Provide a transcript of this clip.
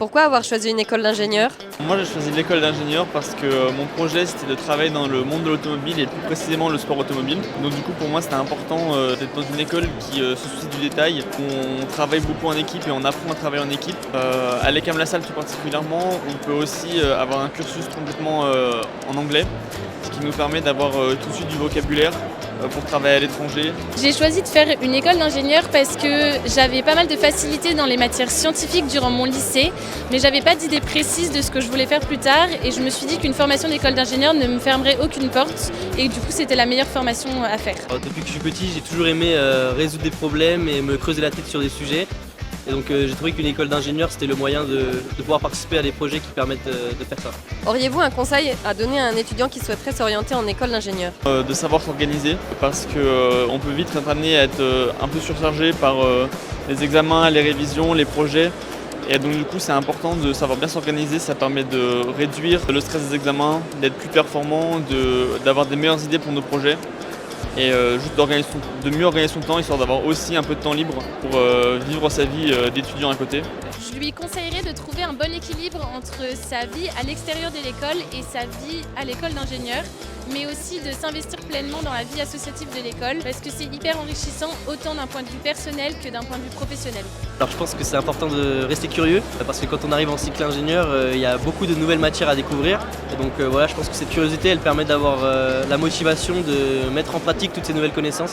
Pourquoi avoir choisi une école d'ingénieur? Moi j'ai choisi l'école d'ingénieur parce que mon projet c'était de travailler dans le monde de l'automobile et plus précisément le sport automobile. Donc du coup pour moi c'était important d'être dans une école qui se soucie du détail, où on travaille beaucoup en équipe et on apprend à travailler en équipe. À l'ECAM La Salle tout particulièrement, on peut aussi avoir un cursus complètement en anglais, ce qui nous permet d'avoir tout de suite du vocabulaire pour travailler à l'étranger. J'ai choisi de faire une école d'ingénieur parce que j'avais pas mal de facilité dans les matières scientifiques durant mon lycée, mais j'avais pas d'idée précise de ce que je voulais faire plus tard et je me suis dit qu'une formation d'école d'ingénieur ne me fermerait aucune porte et du coup c'était la meilleure formation à faire. Depuis que je suis petit, j'ai toujours aimé résoudre des problèmes et me creuser la tête sur des sujets. Et donc j'ai trouvé qu'une école d'ingénieur c'était le moyen de pouvoir participer à des projets qui permettent de faire ça. Auriez-vous un conseil à donner à un étudiant qui souhaiterait s'orienter en école d'ingénieur? De savoir s'organiser parce qu'on peut vite être amené à être un peu surchargé par les examens, les révisions, les projets. Et donc du coup c'est important de savoir bien s'organiser, ça permet de réduire le stress des examens, d'être plus performant, d'avoir des meilleures idées pour nos projets. Et juste de mieux organiser son temps, histoire d'avoir aussi un peu de temps libre pour vivre sa vie d'étudiant à côté. Je lui conseillerais de trouver un bon équilibre entre sa vie à l'extérieur de l'école et sa vie à l'école d'ingénieur, mais aussi de s'investir pleinement dans la vie associative de l'école parce que c'est hyper enrichissant autant d'un point de vue personnel que d'un point de vue professionnel. Alors je pense que c'est important de rester curieux parce que quand on arrive en cycle ingénieur, il y a beaucoup de nouvelles matières à découvrir. Et donc voilà, je pense que cette curiosité elle permet d'avoir la motivation de mettre en pratique toutes ces nouvelles connaissances.